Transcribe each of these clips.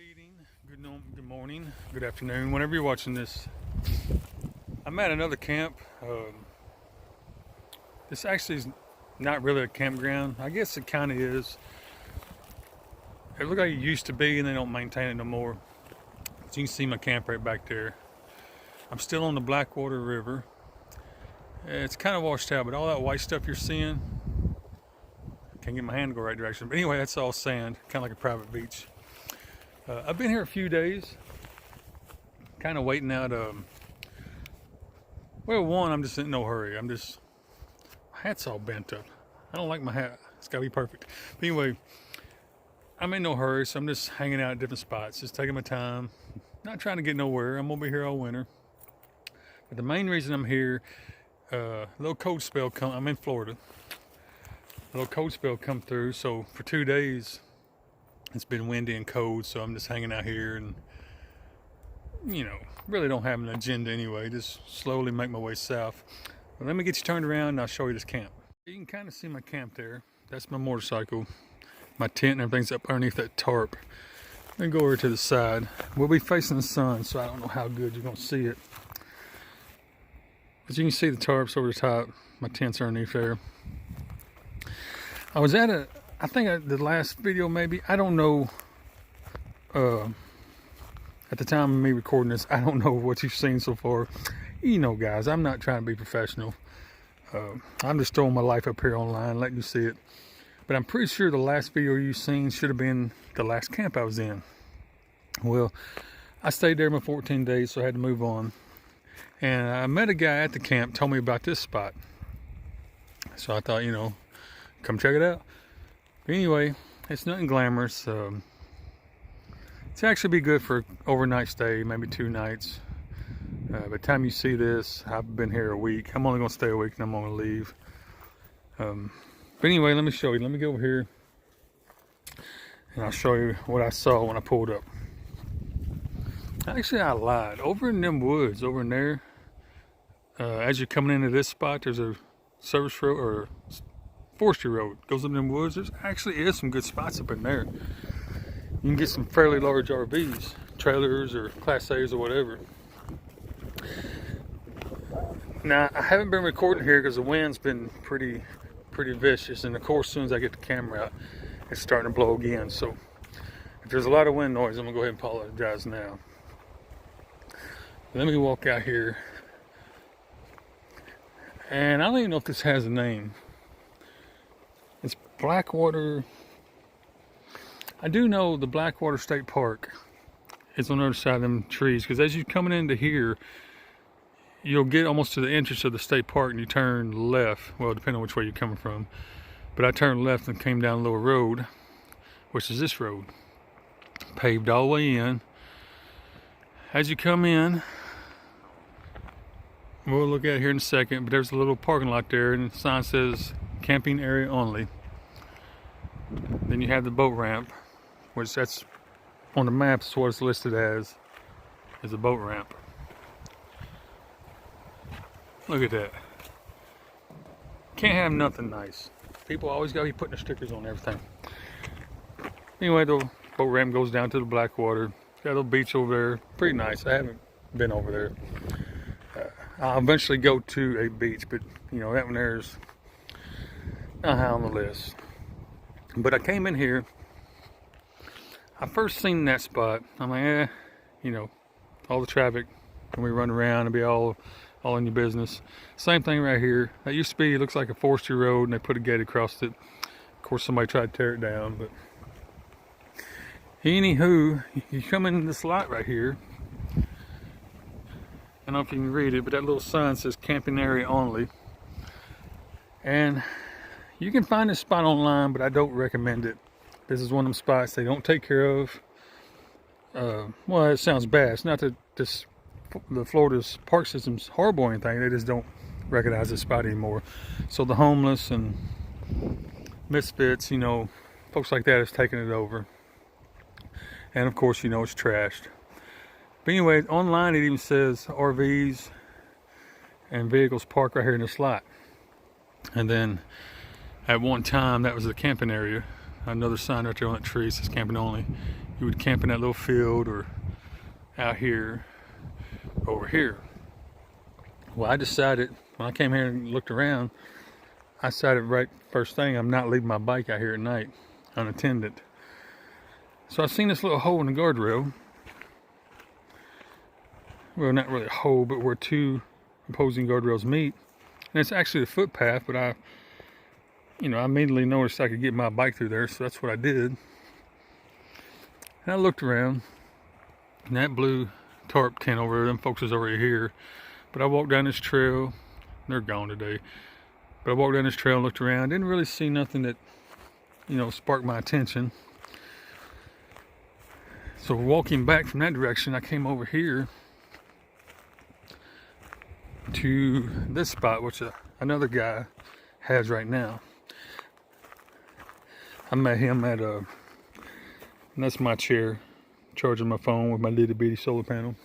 evening, good morning, good afternoon, whenever you're watching this. I'm at another camp. This actually is not really a campground. I guess it kind of is. It looks like it used to be and they don't maintain it no more. So you can see my camp right back there. I'm still on the Blackwater River. It's kind of washed out, but all that white stuff you're seeing, can't get my hand to go right direction. But anyway, that's all sand, kind of like a private beach. I've been here a few days, kind of waiting out. Well, one, I'm just in no hurry. My hat's all bent up. I don't like my hat. It's got to be perfect. But anyway, I'm in no hurry, so I'm just hanging out at different spots, just taking my time, not trying to get nowhere. I'm gonna be here all winter. But the main reason I'm here, a little cold spell I'm in Florida. A little cold spell come through, so for 2 days it's been windy and cold, so I'm just hanging out here and, really don't have an agenda anyway, just slowly make my way south. But let me get you turned around and I'll show you this camp. You can kind of see my camp there. That's my motorcycle. My tent and everything's up underneath that tarp. Let me go over to the side. We'll be facing the sun, so I don't know how good you're going to see it. But you can see the tarps over the top. My tent's underneath there. I was at I think the last video maybe, I don't know, at the time of me recording this, I don't know what you've seen so far. Guys, I'm not trying to be professional. I'm just throwing my life up here online, letting you see it. But I'm pretty sure the last video you've seen should have been the last camp I was in. Well, I stayed there for 14 days, so I had to move on. And I met a guy at the camp, told me about this spot. So I thought, come check it out. But anyway, it's nothing glamorous. It's actually be good for an overnight stay, maybe 2 nights. By the time you see this, I've been here a week. I'm only going to stay a week and I'm going to leave. But anyway, let me show you. Let me go over here and I'll show you what I saw when I pulled up. Actually, I lied. Over in them woods, over in there, as you're coming into this spot, there's a service road or forestry road goes up in them woods. There's actually is some good spots up in there. You can get some fairly large RVs, trailers or Class A's or whatever. Now, I haven't been recording here because the wind's been pretty vicious, and of course, as soon as I get the camera out, it's starting to blow again. So, if there's a lot of wind noise, I'm gonna go ahead and apologize now. Let me walk out here, and I don't even know if this has a name. It's Blackwater. I do know the Blackwater State Park is on the other side of them trees, because as you're coming into here, you'll get almost to the entrance of the state park and you turn left. Well, depending on which way you're coming from. But I turned left and came down a little road, which is this road. Paved all the way in. As you come in, we'll look at it here in a second, but there's a little parking lot there and the sign says camping area only. Then you have the boat ramp, which that's on the map is what it's listed as, is a boat ramp. Look at that. Can't have nothing nice. People always gotta be putting the stickers on everything. Anyway, the boat ramp goes down to the Blackwater. Got a little beach over there. Pretty nice. I haven't been over there. I'll eventually go to a beach, but that one there's not high on the list. But I came in here. I first seen that spot. I'm like, all the traffic, and we run around and be all in your business. Same thing right here. That used to be, it looks like a forestry road, and they put a gate across it. Of course, somebody tried to tear it down, but anywho, you come in this lot right here. I don't know if you can read it, but that little sign says camping area only. And you can find this spot online, but I don't recommend it. This is one of them spots they don't take care of. Well, it sounds bad. It's not that the Florida's park system's horrible or anything. They just don't recognize this spot anymore. So the homeless and misfits, folks like that is taking it over. And of course, it's trashed. But anyway, online it even says RVs and vehicles parked right here in this lot. And then at one time, that was the camping area. Another sign right there on that tree says camping only. you would camp in that little field or out here, over here. Well, I decided when I came here and looked around, I decided right first thing, I'm not leaving my bike out here at night unattended. So I seen this little hole in the guardrail. Well, not really a hole, but where two opposing guardrails meet. And it's actually a footpath, but I immediately noticed I could get my bike through there, so that's what I did. And I looked around, and that blue tarp tent over there, them folks is already here. But I walked down this trail, they're gone today. But I walked down this trail and looked around, didn't really see nothing that, sparked my attention. So walking back from that direction, I came over here to this spot, which another guy has right now. I met him at and that's my chair, charging my phone with my little bitty solar panel.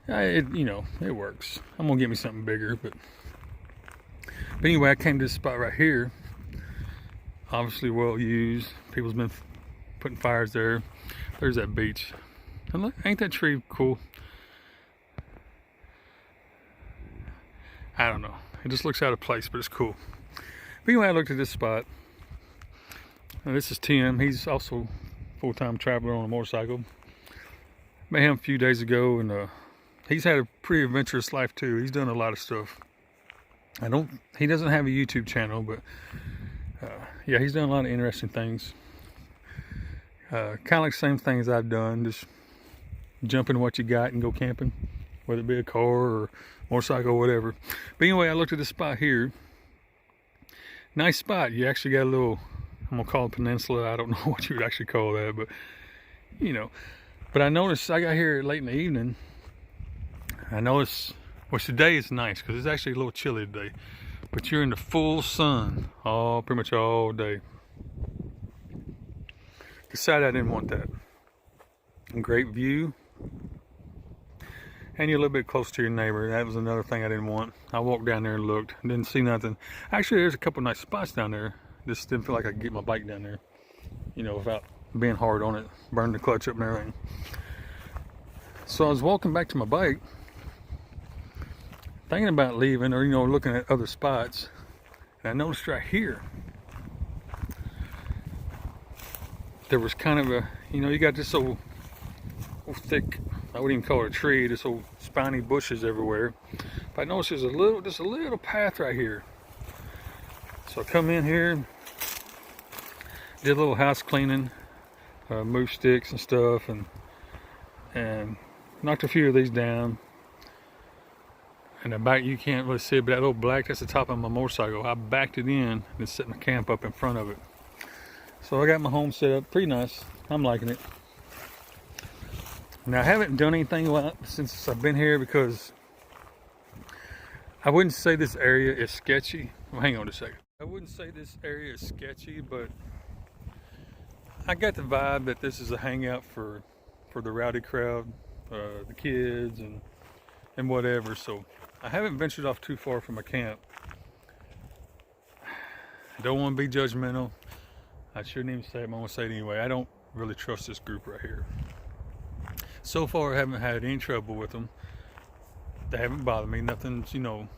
It works. I'm gonna get me something bigger, but anyway, I came to this spot right here. Obviously well used. People's been putting fires there. There's that beach. And look, ain't that tree cool? I don't know. It just looks out of place, but it's cool. But anyway, I looked at this spot. And this is Tim. He's also full-time traveler on a motorcycle. Met him a few days ago, and he's had a pretty adventurous life too. He's done a lot of stuff. He doesn't have a YouTube channel, but yeah, he's done a lot of interesting things. Kind of like the same things I've done, just jump in what you got and go camping, whether it be a car or motorcycle or whatever. But anyway, I looked at this spot here. Nice spot. You actually got a little, I'm gonna call it peninsula. I don't know what you would actually call that, but But I noticed I got here late in the evening. I noticed, well, today is nice because it's actually a little chilly today, but you're in the full sun pretty much all day. Decided I didn't want that. Great view, and you're a little bit close to your neighbor. That was another thing I didn't want. I walked down there and looked, didn't see nothing. Actually, there's a couple nice spots down there. Just didn't feel like I could get my bike down there, without being hard on it, burn the clutch up and everything. So I was walking back to my bike, thinking about leaving or looking at other spots, and I noticed right here there was kind of a, you got this old thick, I wouldn't even call it a tree, this old spiny bushes everywhere. But I noticed there's just a little path right here. So I come in here, did a little house cleaning, moved sticks and stuff, and knocked a few of these down. And the back, you can't really see it, but that little black, that's the top of my motorcycle. I backed it in and set my camp up in front of it. So I got my home set up, pretty nice. I'm liking it. Now I haven't done anything since I've been here because I wouldn't say this area is sketchy. Well, hang on a second. I wouldn't say this area is sketchy, but I got the vibe that this is a hangout for the rowdy crowd, the kids and whatever. So I haven't ventured off too far from my camp. I don't want to be judgmental. I shouldn't even say it, but I'm going to say it anyway. I don't really trust this group right here. So far, I haven't had any trouble with them. They haven't bothered me. Nothing's really.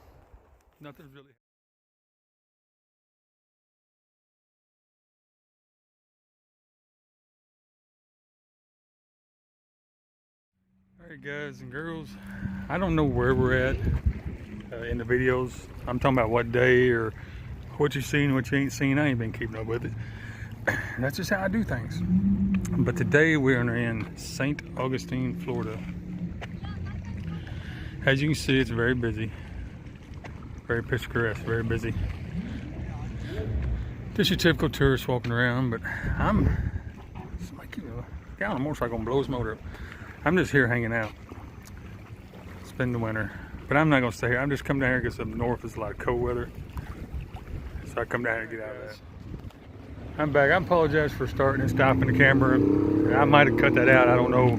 Alright guys and girls, I don't know where we're at in the videos. I'm talking about what day or what you've seen, what you ain't seen. I ain't been keeping up with it. That's just how I do things. But today we are in St Augustin, Florida. As you can see, it's very busy. Very picturesque, very busy. Just your typical tourist walking around, but it's like, guy on a motorcycle blows his motor up. I'm just here hanging out. Spend the winter. But I'm not gonna stay here. I'm just coming down here because up north is a lot of cold weather. So I come down here and get out of that. I'm back. I apologize for starting and stopping the camera. I might have cut that out. I don't know.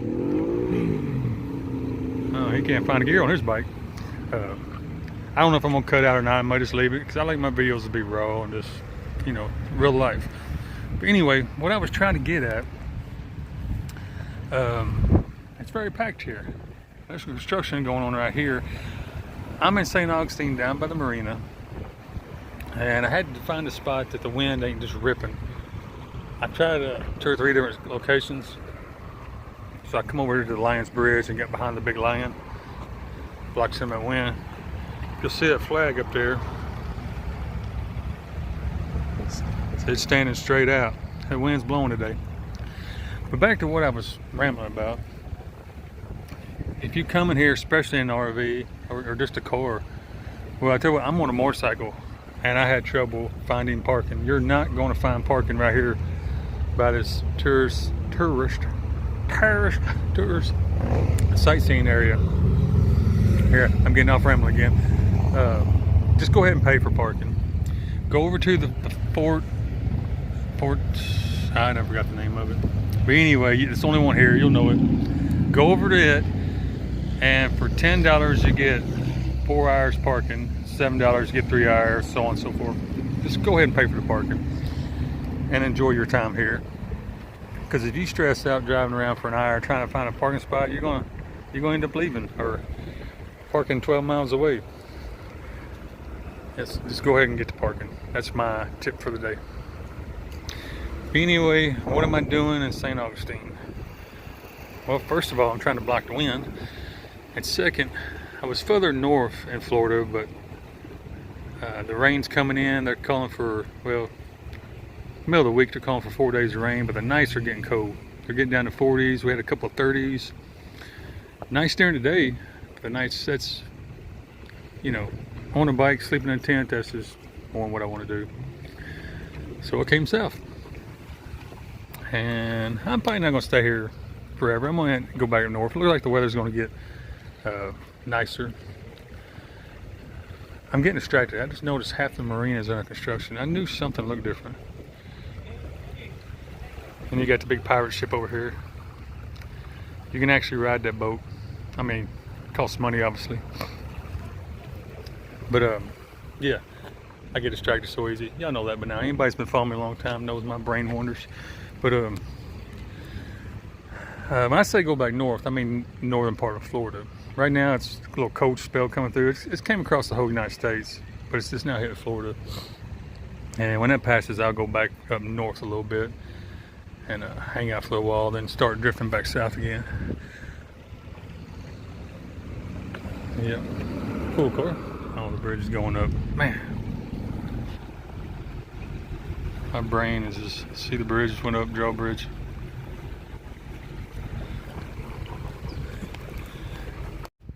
Oh, he can't find a gear on his bike. I don't know if I'm gonna cut out or not. I might just leave it because I like my videos to be raw and just, real life. But anyway, what I was trying to get at It's very packed here. There's construction going on right here. I'm in St. Augustine down by the marina, and I had to find a spot that the wind ain't just ripping. I tried 2 or 3 different locations. So I come over to the Lion's Bridge and get behind the big lion. Blocks some of that wind. You'll see that flag up there. It's standing straight out. The wind's blowing today. But back to what I was rambling about. If you come in here, especially in an RV or just a car, well, I tell you what, I'm on a motorcycle and I had trouble finding parking. You're not going to find parking right here by this tourist sightseeing area. Here, I'm getting off rambling again. Just go ahead and pay for parking. Go over to the Fort, I never got the name of it. But anyway, it's the only one here, you'll know it. Go over to it, and for $10 you get 4 hours parking, $7 you get 3 hours, so on and so forth. Just go ahead and pay for the parking and enjoy your time here. Because if you stress out driving around for an hour trying to find a parking spot, you're going to end up leaving or parking 12 miles away. Yes, just go ahead and get to parking. That's my tip for the day. Anyway, what am I doing in St. Augustine? Well, first of all, I'm trying to block the wind. And second, I was further north in Florida, but the rain's coming in. They're calling for, well, middle of the week they're calling for 4 days of rain, but the nights are getting cold. They're getting down to 40s. We had a couple of 30s. Nice during the day, but the nights, that's, you know, on a bike, sleeping in a tent, that's just more what I want to do. So I came south. And I'm probably not going to stay here forever. I'm going to go back up north. It looks like the weather's going to get nicer. I'm getting distracted. I just noticed half the marina is under construction. I knew something looked different. And you got the big pirate ship over here. You can actually ride that boat. I mean, it costs money, obviously. But yeah, I get distracted so easy. Y'all know that by now. Anybody's been following me a long time knows my brain wanders. But when I say go back north, I mean northern part of Florida. Right now it's a little cold spell coming through. It's came across the whole United States, but it's just now hitting Florida. And when that passes, I'll go back up north a little bit and hang out for a while, then start drifting back south again. Yep, cool car. Oh, the bridge is going up. Man, my brain is just, see the bridge just went up, drawbridge.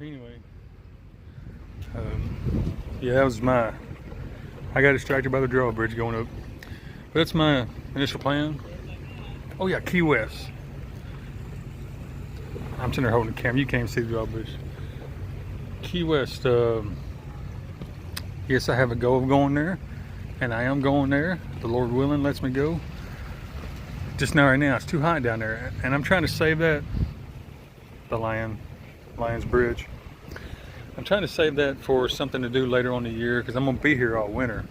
Anyway, yeah, that was I got distracted by the drawbridge going up. But that's my initial plan. Oh yeah, Key West. I'm sitting there holding the camera, you can't see the drawbridge. Key West, yes, I have a goal of going there, and I am going there. The Lord willing lets me go. Just now, right now, it's too hot down there, and I'm trying to save that, the Lion's Bridge. I'm trying to save that for something to do later on in the year, because I'm going to be here all winter.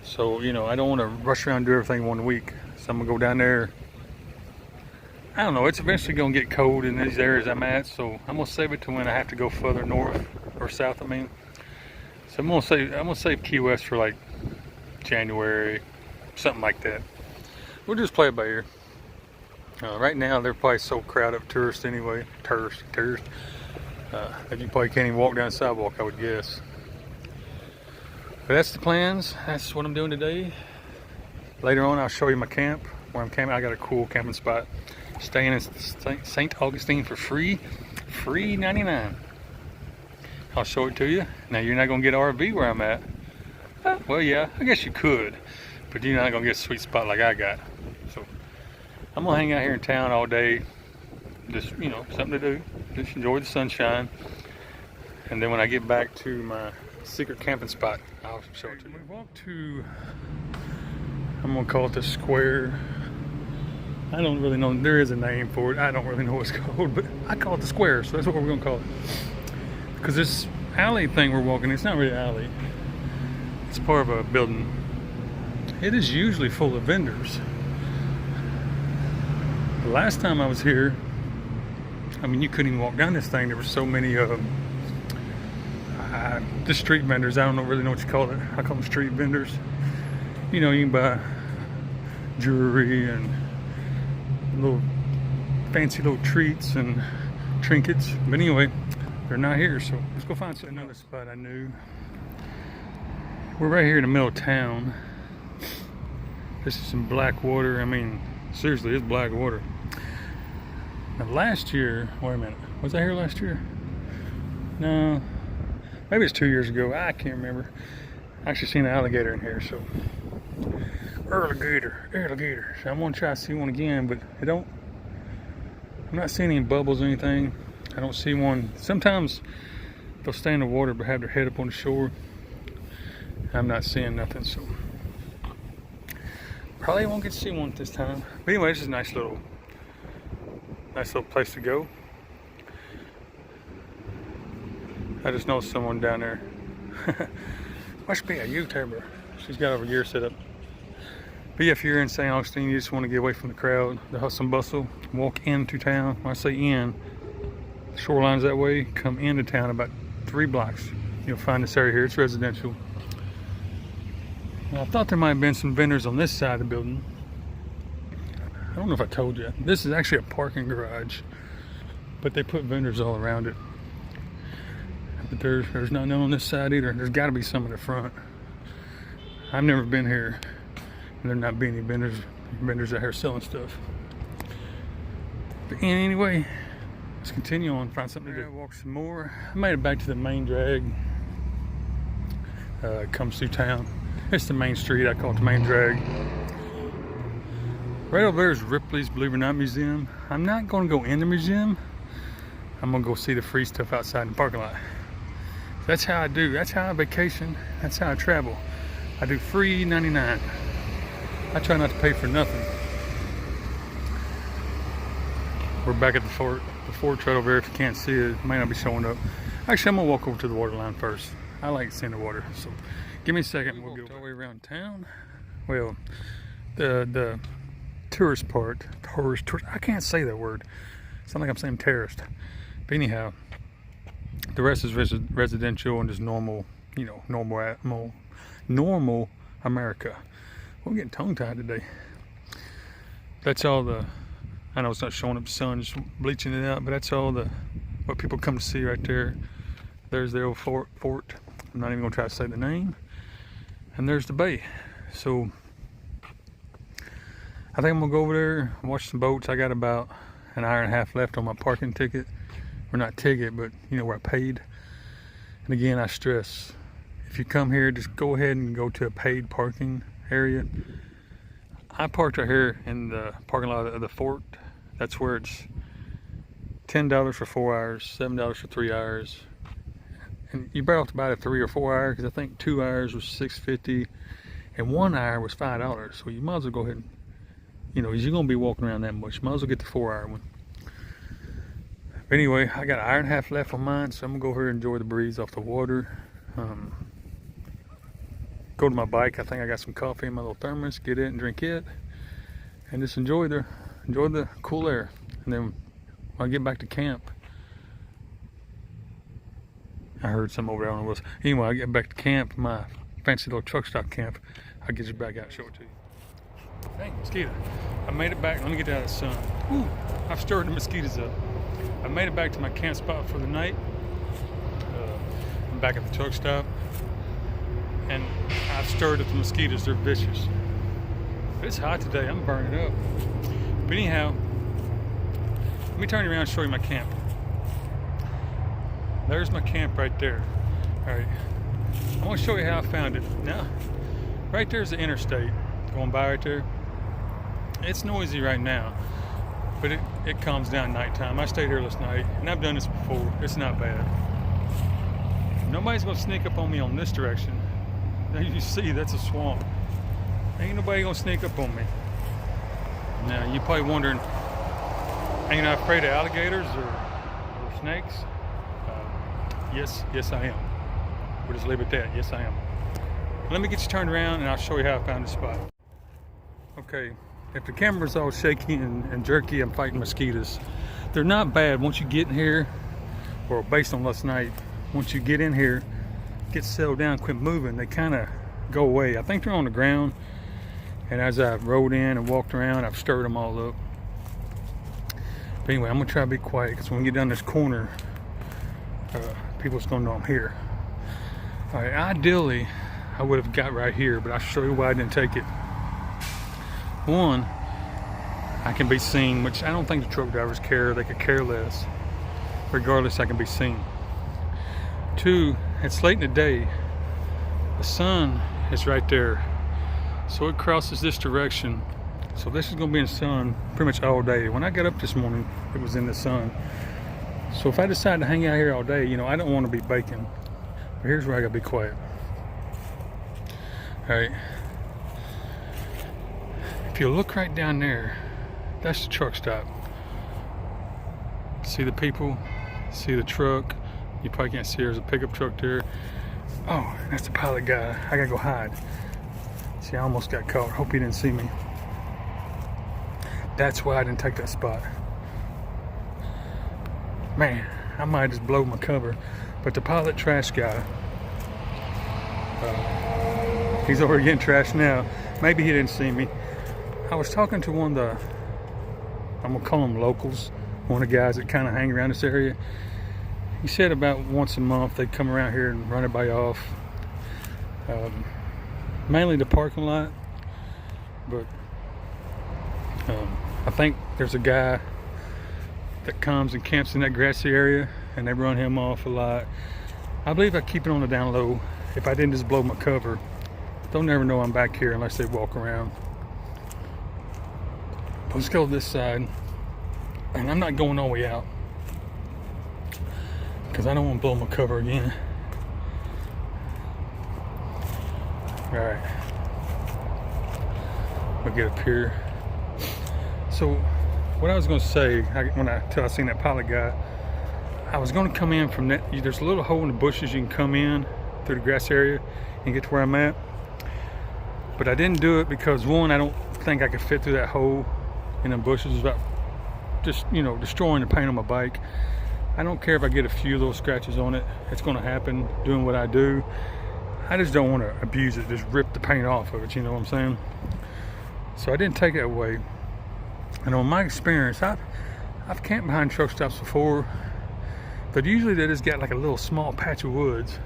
So, you know, I don't want to rush around and do everything one week. So I'm going to go down there. I don't know, it's eventually going to get cold in these areas I'm at, so I'm going to save it to when I have to go further north, or south, I mean. So I'm going to save Key West for like January, something like that. We'll just play it by ear. Right now, they're probably so crowded up tourists anyway. Tourists. That you probably can't even walk down the sidewalk, I would guess. But that's the plans. That's what I'm doing today. Later on, I'll show you my camp, where I'm camping. I got a cool camping spot. Staying in St. Augustine for free. Free 99. I'll show it to you. Now, you're not going to get RV where I'm at. Well, yeah, I guess you could. But you're not going to get a sweet spot like I got. So, I'm going to hang out here in town all day. Just, you know, something to do. Just enjoy the sunshine. And then when I get back to my secret camping spot, I'll show it to you. We walked to, I'm going to call it the square. I don't really know. There is a name for it. I don't really know what it's called. But I call it the square. So that's what we're going to call it. Because this alley thing we're walking, it's not really an alley. It's part of a building. It is usually full of vendors. The last time I was here, I mean, you couldn't even walk down this thing. There were so many the street vendors. I don't really know what you call it. I call them street vendors. You know, you can buy jewelry and little fancy little treats and trinkets. But anyway, they're not here, so let's go find something. Another spot I knew. We're right here in the middle of town. This is some black water. I mean, seriously, it's black water. Now last year, wait a minute, was I here last year? No, maybe it's 2 years ago. I can't remember. I actually seen an alligator in here, so alligator. So I'm gonna try to see one again, but I'm not seeing any bubbles or anything. I don't see one. Sometimes they'll stay in the water but have their head up on the shore. I'm not seeing nothing, so probably won't get to see one this time. But anyway, this is a nice little place to go. I just know someone down there. Must be a YouTuber. She's got over gear set up. But yeah, if you're in St. Augustine, you just want to get away from the crowd, the hustle and bustle, walk into town. When I say in, the shoreline's that way. Come into town about 3 blocks. You'll find this area here. It's residential. Now, I thought there might have been some vendors on this side of the building. I don't know if I told you. This is actually a parking garage, but they put vendors all around it. But there's not none on this side either. There's got to be some in the front. I've never been here, and there not be any vendors out here selling stuff. But anyway, let's continue on. Find something to do. Walk some more. I made it back to the main drag. It comes through town. It's the main street. I call it the main drag. Right over there is Ripley's Believe It or Not Museum. I'm not going to go in the museum. I'm going to go see the free stuff outside in the parking lot. That's how I do. That's how I vacation. That's how I travel. I do free 99. I try not to pay for nothing. We're back at the fort. The fort's right over there. If you can't see it, it may not be showing up. Actually, I'm going to walk over to the water line first. I like seeing the water. So give me a second. We'll go all the way around town. Well, the tourist part, tourist, I can't say that word. Sound like I'm saying terrorist. But anyhow, the rest is residential and just normal, you know, normal America. We're getting tongue-tied today. That's all I know it's not showing up the sun, just bleaching it out, but that's all what people come to see right there. There's the old fort. I'm not even gonna try to say the name. And there's the bay. So I think I'm gonna go over there and watch some boats. I got about an hour and a half left on my parking ticket. Or not ticket, but you know where I paid. And again, I stress, if you come here, just go ahead and go to a paid parking area. I parked right here in the parking lot of the fort. That's where it's $10 for 4 hours, $7 for 3 hours. And you better off to buy a 3 or 4 hour, because I think 2 hours was $6.50 and 1 hour was $5. So you might as well go ahead and, you know, you're gonna be walking around that much, might as well get the 4 hour one. But anyway, I got an hour and a half left on mine, so I'm gonna go over here and enjoy the breeze off the water. Go to my bike. I think I got some coffee in my little thermos. Get it and drink it, and just enjoy the cool air. And then when I get back to camp, I heard some over there. I don't know what it was. Anyway, I get back to camp, my fancy little truck stop camp. I'll get you back out and show it to you. Dang, mosquito. I made it back. Let me get out of the sun. Ooh, I've stirred the mosquitoes up. I made it back to my camp spot for the night. I'm back at the truck stop. And I've stirred up the mosquitoes. They're vicious. But it's hot today. I'm burning up. But anyhow, let me turn you around and show you my camp. There's my camp right there. All right. I want to show you how I found it. Now, right there's the interstate going by right there. It's noisy right now, but it calms down at nighttime. I stayed here last night, and I've done this before. It's not bad. Nobody's gonna sneak up on me on this direction. Now you see, that's a swamp. Ain't nobody gonna sneak up on me. Now you're probably wondering, ain't I afraid of alligators or snakes? Yes I am. We'll just leave it at that. Yes I am. Let me get you turned around and I'll show you how I found this spot. Okay, if the camera's all shaky and jerky, I'm fighting mosquitoes. They're not bad once you get in here, or based on last night, once you get in here, get settled down, quit moving, they kind of go away. I think they're on the ground, and as I rode in and walked around, I've stirred them all up. But anyway, I'm gonna try to be quiet, because when we get down this corner, people's gonna know I'm here. All right, ideally, I would have got right here, but I'll show you why I didn't take it. One, I can be seen, which I don't think the truck drivers care. They could care less. Regardless, I can be seen. Two, it's late in the day. The sun is right there. So it crosses this direction. So this is gonna be in the sun pretty much all day. When I got up this morning, it was in the sun. So if I decide to hang out here all day, you know, I don't want to be baking. But here's where I gotta be quiet. All right. If you look right down there, that's the truck stop. See the people, see the truck. You probably can't see there's a pickup truck there. Oh, that's the pilot guy. I gotta go hide. See, I almost got caught. Hope he didn't see me. That's why I didn't take that spot. Man, I might just blow my cover. But the pilot trash guy, he's already getting trashed now. Maybe he didn't see me. I was talking to one of the, I'm gonna call them locals, one of the guys that kind of hang around this area. He said about once a month they'd come around here and run everybody off. Mainly the parking lot, but I think there's a guy that comes and camps in that grassy area, and they run him off a lot. I believe I keep it on the down low. If I didn't just blow my cover, they'll never know I'm back here unless they walk around. Let's go this side, and I'm not going all the way out because I don't want to blow my cover again. All right, we'll get up here. So what I was going to say, till I seen that pilot guy, I was going to come in from that. There's a little hole in the bushes you can come in through the grass area and get to where I'm at, but I didn't do it because, one, I don't think I could fit through that hole in the bushes without just, you know, destroying the paint on my bike. I don't care if I get a few little scratches on it. It's going to happen doing what I do. I just don't want to abuse it, just rip the paint off of it, you know what I'm saying? So I didn't take it away. And on my experience, I've camped behind truck stops before, but usually they just got like a little small patch of woods,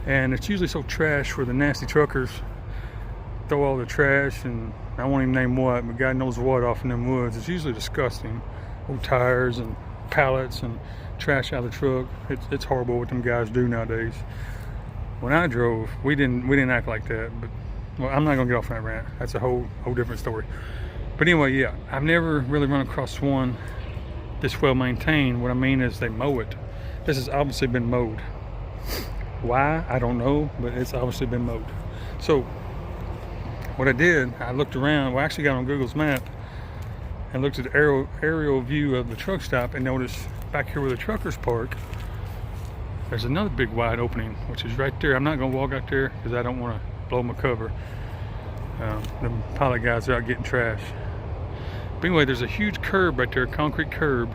and it's usually so trash where the nasty truckers throw all the trash, and I won't even name what, but God knows what, off in them woods. It's usually disgusting. Old tires and pallets and trash out of the truck. It's horrible what them guys do nowadays. When I drove, we didn't act like that, but well, I'm not gonna get off on that rant. That's a whole different story. But anyway, yeah, I've never really run across one this well maintained. What I mean is they mow it. This has obviously been mowed. Why? I don't know, but it's obviously been mowed. So what I did, I looked around. Well, I actually got on Google's map and looked at the aerial view of the truck stop and noticed back here where the truckers park, there's another big wide opening, which is right there. I'm not gonna walk out there because I don't want to blow my cover. The pilot guys are out getting trash. But anyway, there's a huge curb right there, a concrete curb.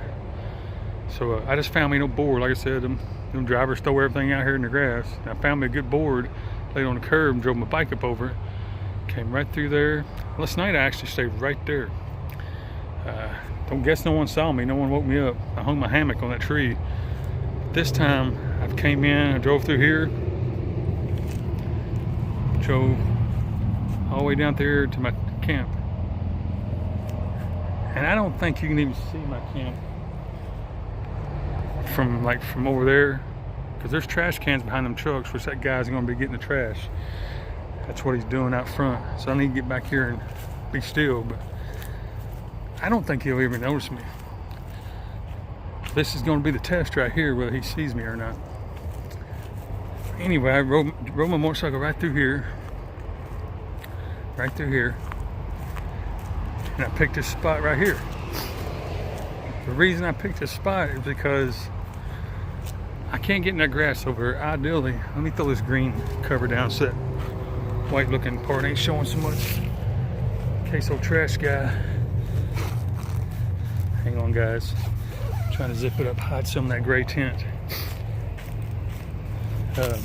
So I just found me no board. Like I said, them drivers throw everything out here in the grass. And I found me a good board, laid on the curb, and drove my bike up over it. Came right through there. Last night I actually stayed right there. Don't guess no one saw me. No one woke me up. I hung my hammock on that tree. This time I came in, I drove through here, drove all the way down there to my camp. And I don't think you can even see my camp from over there, because there's trash cans behind them trucks, which that guy's gonna be getting the trash. That's what he's doing out front. So I need to get back here and be still, but I don't think he'll even notice me. This is gonna be the test right here, whether he sees me or not. Anyway, I rode my motorcycle right through here, and I picked this spot right here. The reason I picked this spot is because I can't get in that grass over here. Ideally, let me throw this green cover down so that white looking part ain't showing so much. Queso trash guy. Hang on, guys. I'm trying to zip it up, hide some of that gray tent. I'm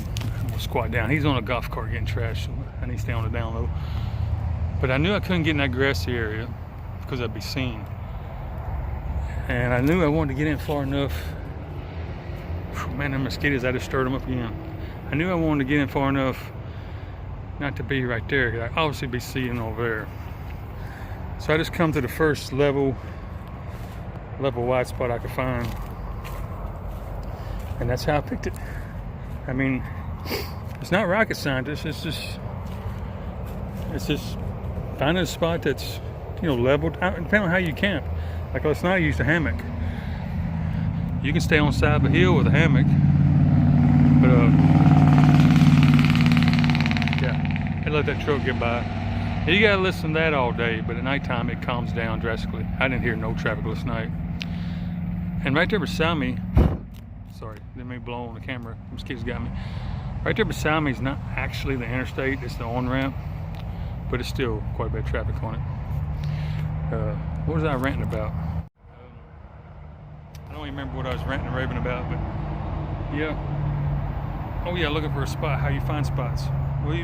gonna squat down. He's on a golf cart getting trashed, so I need to stay on the down low. But I knew I couldn't get in that grassy area because I'd be seen. And I knew I wanted to get in far enough. Man, them mosquitoes, I just stirred them up again. I knew I wanted to get in far enough not to be right there, because I'd obviously be seeing over there. So I just come to the first level wide spot I could find. And that's how I picked it. I mean, it's not rocket scientist, it's just finding a spot that's, you know, leveled, depending on how you camp. Like last night I used a hammock. You can stay on the side of a hill with a hammock, but yeah, I let that truck get by. You gotta listen to that all day, but at nighttime it calms down drastically. I didn't hear no traffic last night. And right there beside me, sorry, didn't mean to blow on the camera, mosquitoes got me. Right there beside me is not actually the interstate, it's the on-ramp, but it's still quite a bit of traffic on it. What was I ranting about? I don't even remember what I was ranting and raving about, but yeah. Oh yeah, looking for a spot, how you find spots. Well,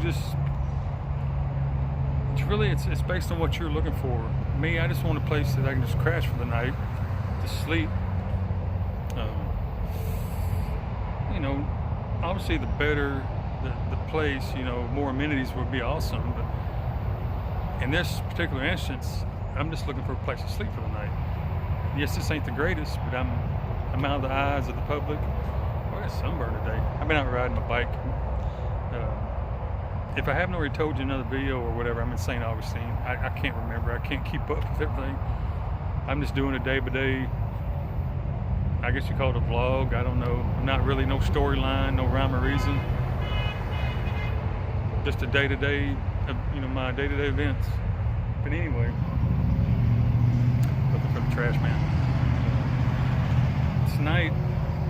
it's based on what you're looking for. Me, I just want a place that I can just crash for the night, to sleep. You know, obviously the better the place, you know, more amenities would be awesome, but in this particular instance, I'm just looking for a place to sleep for the night. Yes, this ain't the greatest, but I'm out of the eyes of the public. Oh, I got sunburned today. I've been out riding my bike. If I haven't already told you another video or whatever, I'm in St. Augustine. I can't remember. I can't keep up with everything. I'm just doing a day-by-day, I guess you call it a vlog. I don't know. Not really no storyline, no rhyme or reason. Just a day-to-day, you know, my day-to-day events. But anyway, looking for the trash man. Tonight,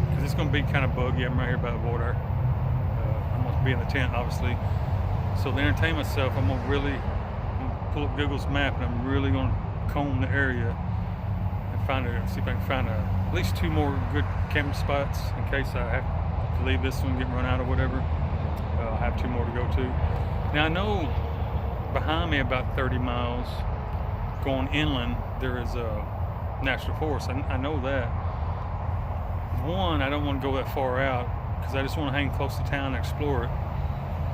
because it's going to be kind of buggy, I'm right here by the water. I'm going to be in the tent, obviously. So to entertain myself, I'm going to pull up Google's map, and I'm really going to comb the area and see if I can find at least 2 more good camping spots in case I have to leave this one, get run out or whatever. I'll have 2 more to go to. Now I know behind me about 30 miles going inland, there is a national forest. I know that. One, I don't want to go that far out because I just want to hang close to town and explore it.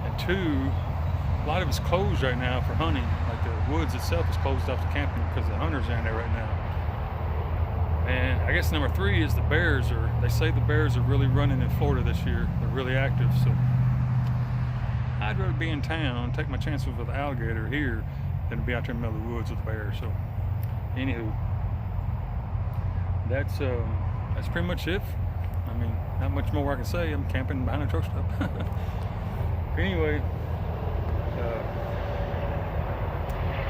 And 2, a lot of it's closed right now for hunting. Like the woods itself is closed off to camping because the hunters are in there right now. And I guess number 3 is the bears they say the bears are really running in Florida this year. They're really active, so I'd rather be in town, take my chances with the alligator here than to be out there in the middle of the woods with the bear. So anywho, that's pretty much it. I mean, not much more I can say. I'm camping behind a truck stop. Anyway,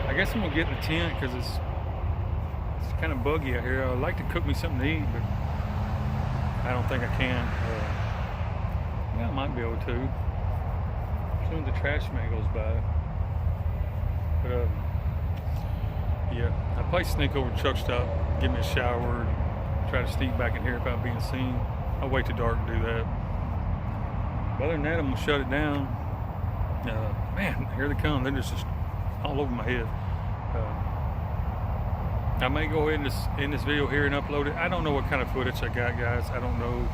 I guess I'm gonna get in the tent because it's kind of buggy out here. I'd like to cook me something to eat, but I don't think I can. Yeah, I might be able to. As soon as the trash man goes by. But yeah, I'll probably sneak over to the truck stop, give me a shower, and try to sneak back in here without being seen. I'll wait till dark to do that. But other than that, I'm gonna shut it down. Man, here they come. They're just all over my head. I may go ahead and just end this video here and upload it. I don't know what kind of footage I got, guys. I don't know.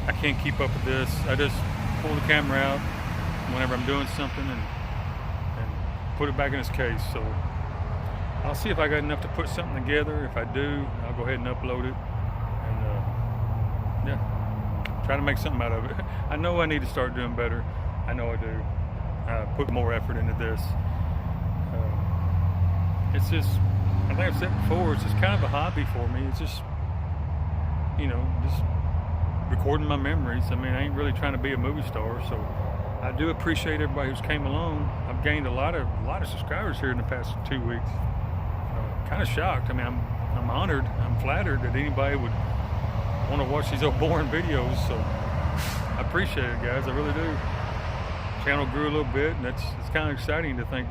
I can't keep up with this. I just pull the camera out whenever I'm doing something and put it back in its case. So I'll see if I got enough to put something together. If I do, I'll go ahead and upload it. And yeah, try to make something out of it. I know I need to start doing better. I know I do. Put more effort into this. It's just, I think I've said before, it's just kind of a hobby for me. It's just, you know, just recording my memories. I mean, I ain't really trying to be a movie star, so I do appreciate everybody who's came along. I've gained a lot of subscribers here in the past 2 weeks. Kind of shocked. I mean, I'm honored. I'm flattered that anybody would want to watch these old boring videos. So I appreciate it, guys. I really do. Channel grew a little bit, and it's kind of exciting to think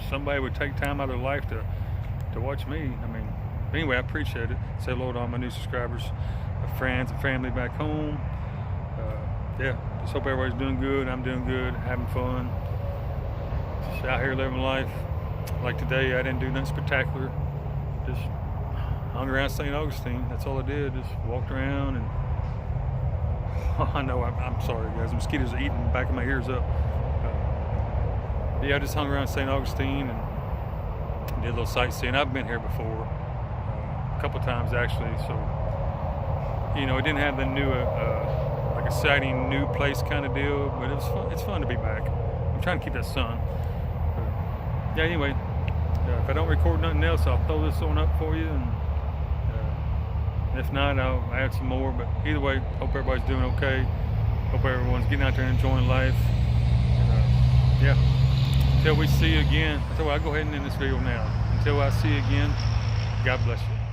somebody would take time out of their life to watch me. I mean, anyway, I appreciate it. Say hello to all my new subscribers, my friends and family back home. Yeah, just hope everybody's doing good. I'm doing good, having fun. Just out here living life. Like today, I didn't do nothing spectacular. Just hung around St. Augustine. That's all I did. Just walked around and I know, I'm sorry guys, the mosquitoes are eating the back of my ears up. Yeah, I just hung around St. Augustine and did a little sightseeing. I've been here before, a couple times actually, so, you know, it didn't have the new, like exciting new place kind of deal, but it was fun. It's fun to be back. I'm trying to keep that sun. Yeah, anyway, if I don't record nothing else, I'll throw this one up for you, and if not, I'll add some more. But either way, hope everybody's doing okay. Hope everyone's getting out there and enjoying life. And, yeah, until we see you again. So I'll go ahead and end this video now. Until I see you again, God bless you.